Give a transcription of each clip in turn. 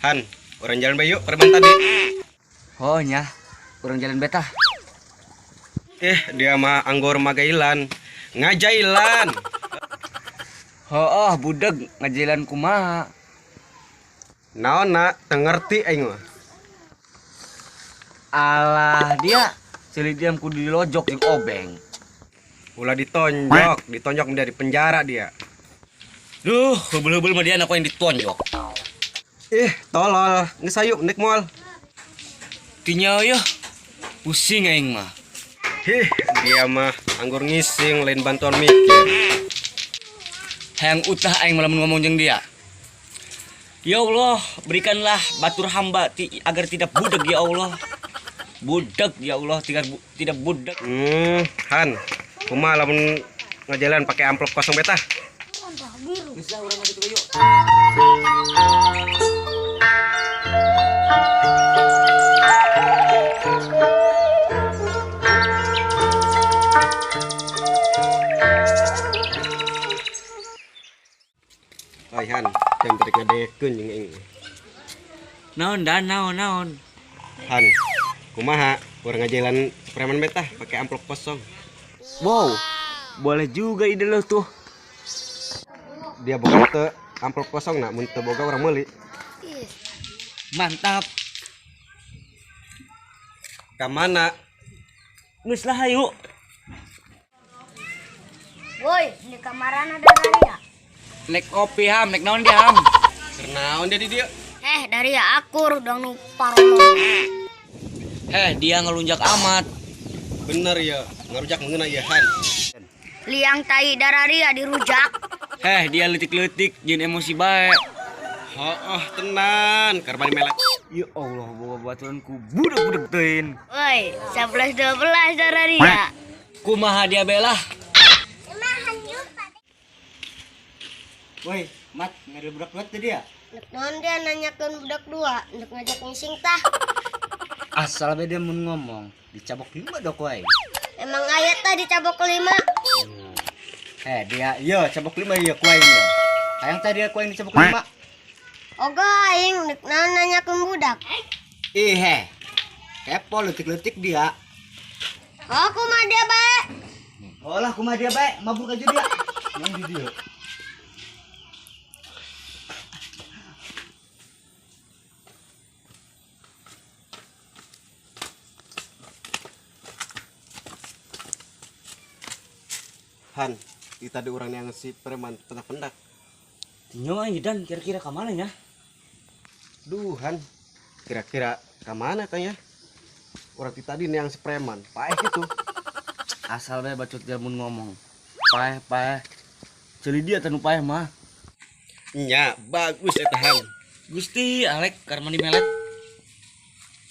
Han, orang jalan bayu, permen tadi. Oh nya, kurang jalan beta. Dia mah anggor magailan. Ngajailan. Oh, budeg ngajalan kumaha. Naon na, tengerti aing mah. Alah dia celidiam kudu dilojok jeung obeng. Ulah ditonjok menjadi penjara dia. Duh, hubul-hubul mah dia anak yang ditonjok. Tolol, geus hayu nek moal. Tinya ya, pusing aing mah. Dia mah anggur ngising lain bantuan mikir. Hayang utah aing malah ngomong jeung dia. Ya Allah, berikanlah batur hamba agar tidak budak ya Allah. Budak ya Allah, tidak budak. Han, kumaha lamun ngajalan pakai amplop kosong beta? Bisa urang kitu yuk. Hai Han, jam trik ngadekeun jeung aing. Naon. Han, kumaha urang ngajalan preman beta pakai amplop kosong. Wow, boleh juga ide lo tuh. Dia boga teu amplop kosong na mun teu boga urang meuli. Mantap. Ka mana? Geus lah hayu. Woi, di kamaran ada Daria. Nek kopi ham, nek naon dia ham. Kernaon dia di dia? Daria akur dong nu parolong. Dia ngelunjak amat. Bener ya, ngarujak mengeuna ya Han. Liang tai Daria dirujak. Dia letik-letik jeung emosi bae. Tenan, karbani melek. Ya Allah, boga baturanku budak-budak teuin. Woi, 11-12 Daria. Kumaha dia belah? Woi, Mat, ngade budak-budak tadi ya? Nek naon dia nanyakeun budak dua, nek ngajak ngising tah. Asal beda mun ngomong, dicabok 5 dok wae. Emang aya tah dicabok 5. Dia, yo cabok 5 ya kuaing yo. Hayang tadi dia kuaing dicabok 5. Oga aing nek naon nanyakeun budak. Kepo letik-letik dia. Oh, kumaha dia bae? Olah kumaha dia bae, mabuk aja dia. Yang di dia. Han, kita ada orang yang si preman pendak-pendak. Tinyo aja dan kira-kira ke mana ya? Duh Han, kira-kira ke mana tanya? Orang tadi yang si preman, paeh itu. Asal bae bacot dia mun ngomong. Paeh. Celi dia tanu paeh mah. Nya, bagus eta Han. Gusti Alek karmani melet.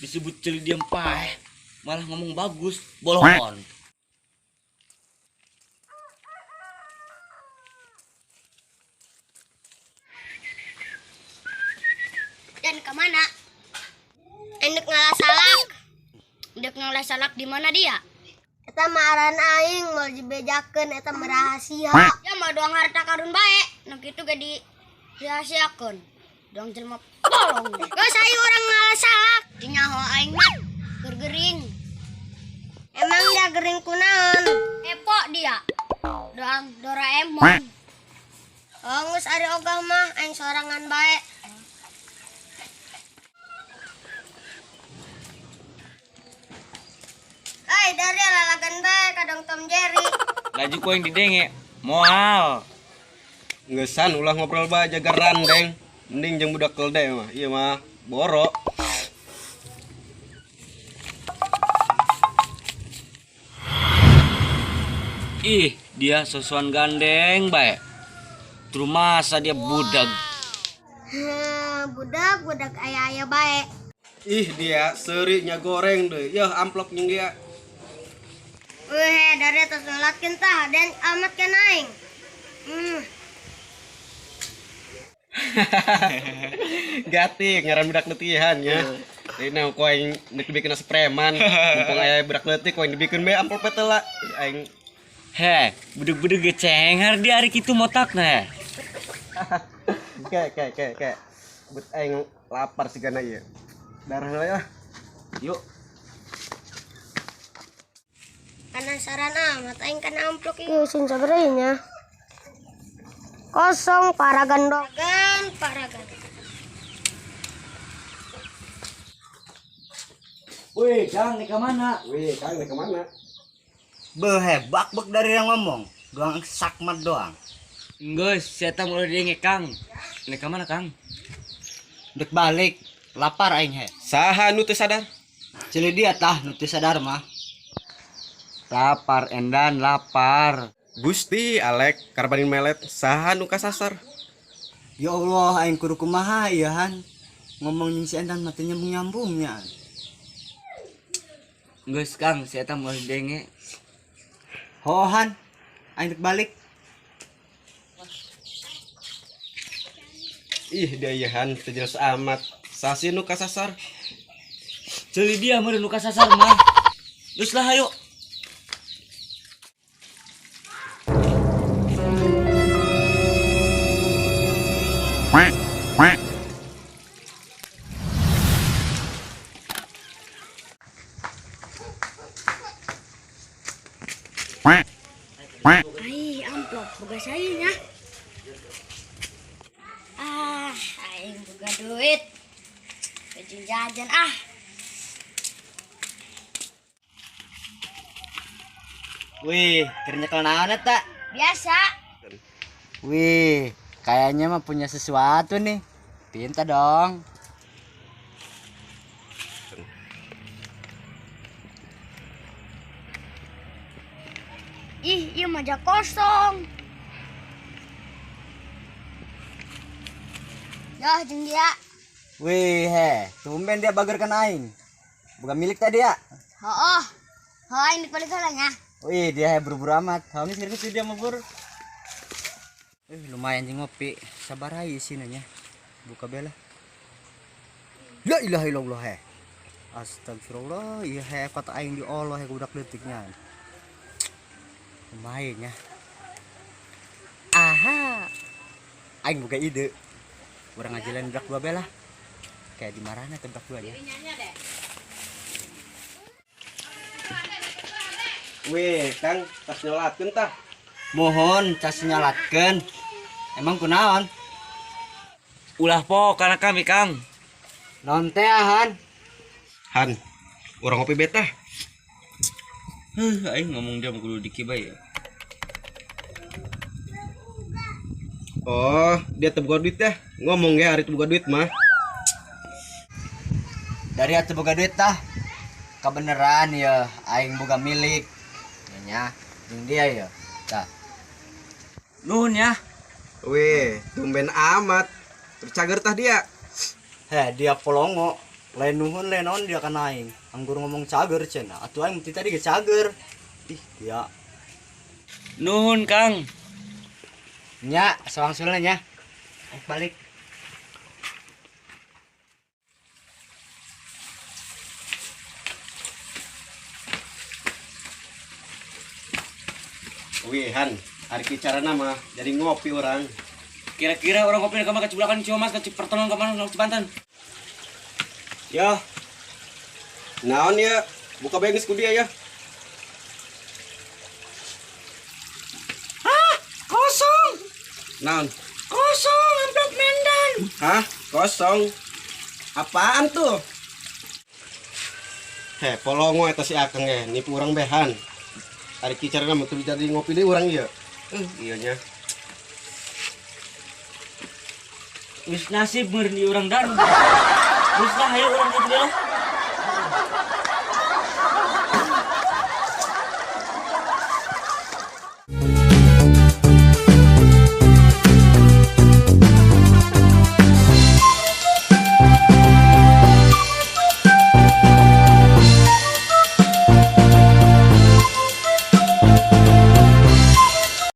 Disebut celi dia paeh, malah ngomong bagus, bolon. Dan ke mana? Endek ngalasalak. Endek ngalasalak di mana dia? Eta maran aing mau dibejakeun eta rahasia. Ya mah doang harta karun bae. Nu kitu ge dirahasiakeun. Doang jelema bolong. Geus ayu orang ngalasalak. Dinyaho aing mah gergering. Emang dia gering kunaon? Epo dia. Doang Doraemon. Oh, geus ari ogah mah aing sorangan bae. Dari lalagan bae kadang Tom Jerry. Laju ku yang didenge. Moal. Ngesan ulah ngobrol bae jaga randeng. Mending jeung budak keldai mah. Ieu mah boro. Dia sosokan gandeng bae. Terus masa dia budak. Budak aya-aya bae. Dia seurinya goreng deh. Yah amplop jeung dia. Dari atas ngelatkin tah dan amat kan aing. Gatik ngaran budak letihan ya. Ini ku aing nek bikin nasi preman, mumpung aya budak leutik ku aing dibikeun bae amplop teh aing. Budeg-budeg gecengar di hari kitu motakna. Kayak. bet aing lapar sigana ieu. Darah heula ya. Yuk. Penasaran amat aing kana amplok ieu sin sabarenya. Kosong paragan dong. Paragan. Wih, Kang, ini kemana? Wih, Kang ini kemana? Behebak bek dari yang ngomong, doang sakmat doang. Guys, saya tahu mulai dingin Kang. Ini kemana Kang? Dek balik, lapar aing he. Saha nu teu sadar? Cili dia tah nu teu sadar mah. Lapar, Endan, lapar. Gusti Alek karbanin melet saha nu kasasar? Ya Allah, aing kudu kumaha ieu han. Ngomong si Endan mati nyambung-nyambungnya. Guys, Kang, saya tahu mulai dingin. Hohan, aing dek balik. Ih, dia ieuhan teu jelas amat. Sasi nu kasasar? Jadi dia meureun nu kasasar mah. Geus lah hayo. Ai, amplop boga saya nya. Aing boga duit. Baju jajan Wih, kira nyekel naon eta? Biasa. Wih, kayaknya mah punya sesuatu nih. Pinta dong. Ih, ieu meja kosong. Dah jeung dia. Wih, he, tumben dia bagerkan aing. Bukan milik tadi ya. Hooh. Aing dibalik heula nya. Wih, dia he buru-buru amat. Hamis ngerti dia mah buru. Lumayan jeung ngopi. Sabar aja sini nya. Buka bela. La ilaha illallah he. Astagfirullah, iya he kata aing di Allah he budak leutiknya. Lumayan nya. Aha. Aing buka ide. Urang ngajalan budak dua bela. Kayak di marana tebak dua ya. Wih, Kang, tas nyolatkeun tah. Mohon cas nyalatkeun. Emang kunaon? Ulah po karena kami Kang. Non teh ahan. Han, urang ngopi betah. Aing ngomong dia kudu dikibay ya. Oh, dia teu boga duit teh. Ngomong ya hari teu boga duit mah. Dari atuh boga duit tah. Kebeneran ya aing boga milik. Nya, jeung dia ya. Tah. Nuhun ya. Wih, tumben amat. Tercager tah dia. Heh, dia polongo. Lain nuhun lain naon dia kan aing. Anggur ngomong cager cenah. Atuh aing mesti tadi ge cager. Ih, dia. Nuhun Kang. Nya, sawangsulna nya. Balik. Wih, Han, hari kicarana mah jadi ngopi orang. Kira-kira orang kopi kamar kecebulakan Ciamas ke Pertonan kemana ke Banten. Ya. Naon ya? Buka bae geus ku dia ya. Kosong. Naon? Kosong amplop Mendan. Hah? Kosong. Apaan tuh? Heh, polongo eta si Akang ya, nipu urang behan. Hari kicarana mah teu jadi ngopi deui urang ieu. Iya nya. Wis nasib meureun di urang dan. Wis lah hayo urang kitu lah.